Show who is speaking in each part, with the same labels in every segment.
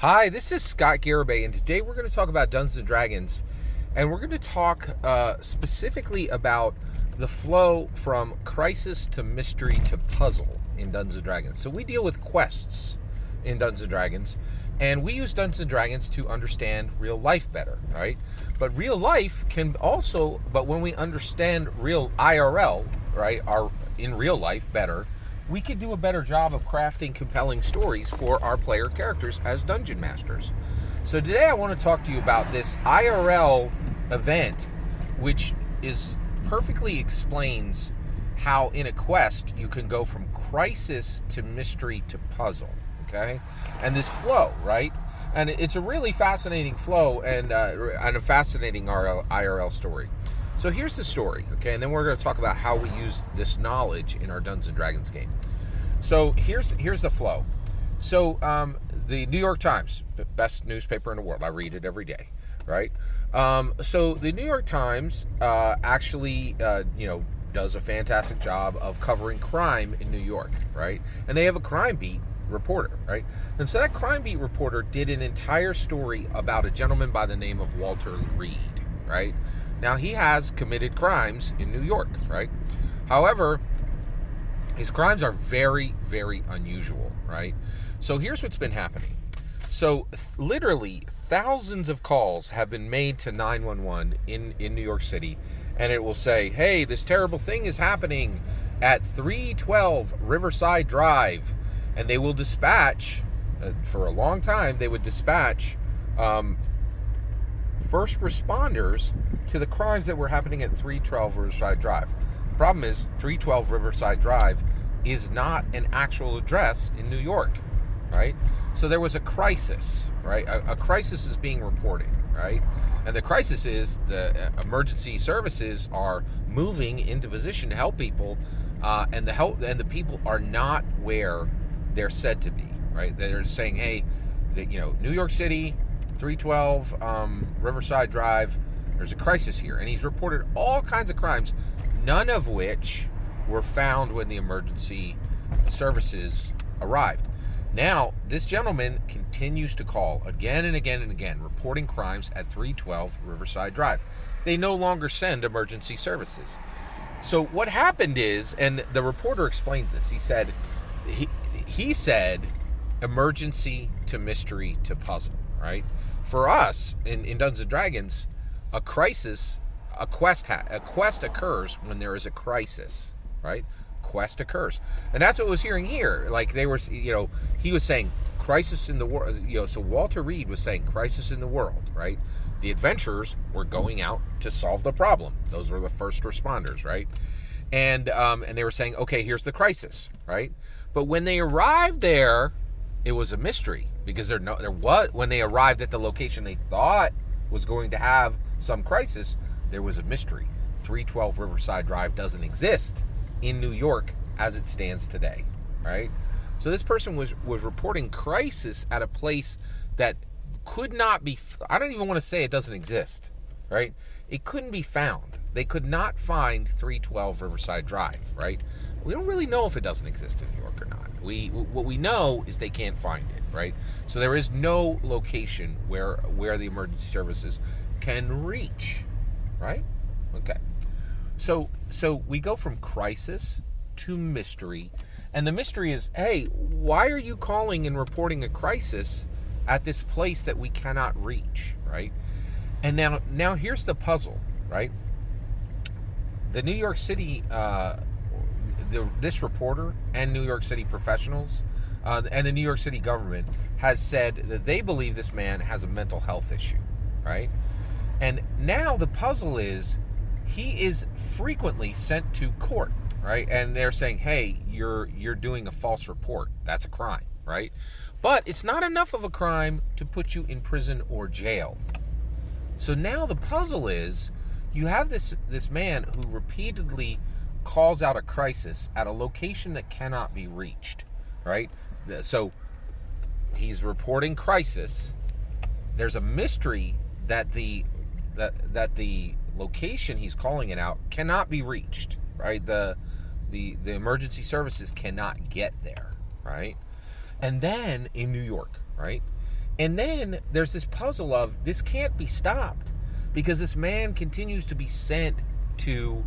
Speaker 1: Hi, this is Scott Garibay, and today we're going to talk about Dungeons and Dragons, and we're going to talk specifically about the flow from crisis to mystery to puzzle in Dungeons and Dragons. So we deal with quests in Dungeons and Dragons, and we use Dungeons and Dragons to understand real life better, right? But real life can also, but when we understand real IRL, right, our in real life better, we could do a better job of crafting compelling stories for our player characters as dungeon masters. So today I want to talk to you about this IRL event, which is perfectly explains how in a quest you can go from crisis to mystery to puzzle, okay? And this flow, right? And it's a really fascinating flow and a fascinating IRL story. So here's the story, okay? And then we're going to talk about how we use this knowledge in our Dungeons and Dragons game. So here's the flow. So the New York Times, the best newspaper in the world. I read it every day, right? So the New York Times actually, does a fantastic job of covering crime in New York, right? And they have a crime beat reporter, right? And so that crime beat reporter did an entire story about a gentleman by the name of Walter Reed, right? Now, he has committed crimes in New York, right? However, his crimes are very, very unusual, right? So here's what's been happening. So literally thousands of calls have been made to 911 in New York City, and it will say, hey, this terrible thing is happening at 312 Riverside Drive. And they will dispatch, for a long time, they would dispatch first responders to the crimes that were happening at 312 Riverside Drive. The problem is 312 Riverside Drive is not an actual address in New York, right? So there was a crisis, right? A crisis is being reported, right? And the crisis is the emergency services are moving into position to help people, and the people are not where they're said to be, right? They're saying, hey, New York City, 312 Riverside Drive, there's a crisis here. And he's reported all kinds of crimes, none of which were found when the emergency services arrived. Now, this gentleman continues to call again and again and again, reporting crimes at 312 Riverside Drive. They no longer send emergency services. So what happened is, and the reporter explains this, he said emergency to mystery to puzzle, right? For us in Dungeons and Dragons, a quest occurs when there is a crisis, right? Quest occurs. And that's what I was hearing here. Like they were, he was saying crisis in the world, so Walter Reed was saying crisis in the world, right? The adventurers were going out to solve the problem. Those were the first responders, right? And they were saying, okay, here's the crisis, right? But when they arrived there, it was a mystery because when they arrived at the location they thought was going to have some crisis, there was a mystery. 312 Riverside Drive doesn't exist in New York as it stands today, right? So this person was reporting crisis at a place that could not be, I don't even want to say it doesn't exist, right? It couldn't be found. They could not find 312 Riverside Drive, right? We don't really know if it doesn't exist in New York or not. What we know is they can't find it, right? So there is no location where the emergency services can reach, right? Okay. So we go from crisis to mystery, and the mystery is, hey, why are you calling and reporting a crisis at this place that we cannot reach, right? And now here's the puzzle, right? The New York City, this reporter and New York City professionals and the New York City government has said that they believe this man has a mental health issue, right? And now the puzzle is he is frequently sent to court, right? And they're saying, hey, you're doing a false report. That's a crime, right? But it's not enough of a crime to put you in prison or jail. So now the puzzle is you have this man who repeatedly calls out a crisis at a location that cannot be reached, right? So he's reporting crisis. There's a mystery that the location he's calling it out cannot be reached, right? The emergency services cannot get there, right? And then in New York, right? And then there's this puzzle of this can't be stopped because this man continues to be sent to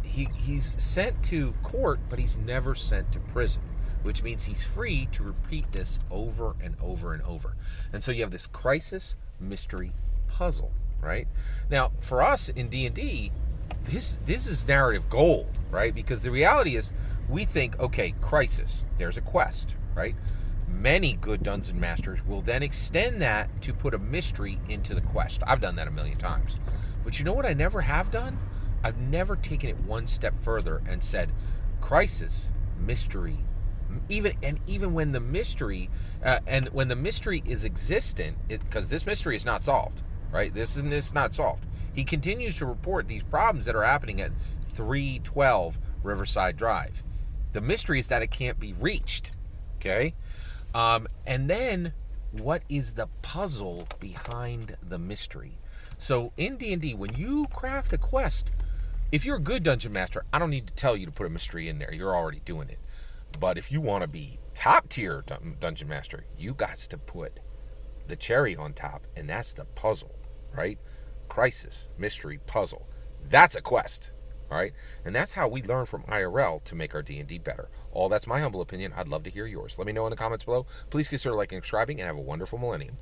Speaker 1: he's sent to court, but he's never sent to prison, which means he's free to repeat this over and over and over. And so you have this crisis, mystery, puzzle, right? Now, for us in D&D, this is narrative gold, right? Because the reality is we think, okay, crisis, there's a quest, right? Many good dungeon masters will then extend that to put a mystery into the quest. I've done that a million times. But you know what I never have done? I've never taken it one step further and said, crisis, mystery, even when the mystery when the mystery is existent, because this mystery is not solved, right? This is not solved. He continues to report these problems that are happening at 312 Riverside Drive. The mystery is that it can't be reached, okay? And then, what is the puzzle behind the mystery? So in D&D, when you craft a quest, if you're a good dungeon master, I don't need to tell you to put a mystery in there. You're already doing it. But if you want to be top tier dungeon master, you got to put the cherry on top, and that's the puzzle, right? Crisis, mystery, puzzle. That's a quest, all right? And that's how we learn from IRL to make our D&D better. All that's my humble opinion. I'd love to hear yours. Let me know in the comments below. Please consider liking and subscribing, and have a wonderful millennium.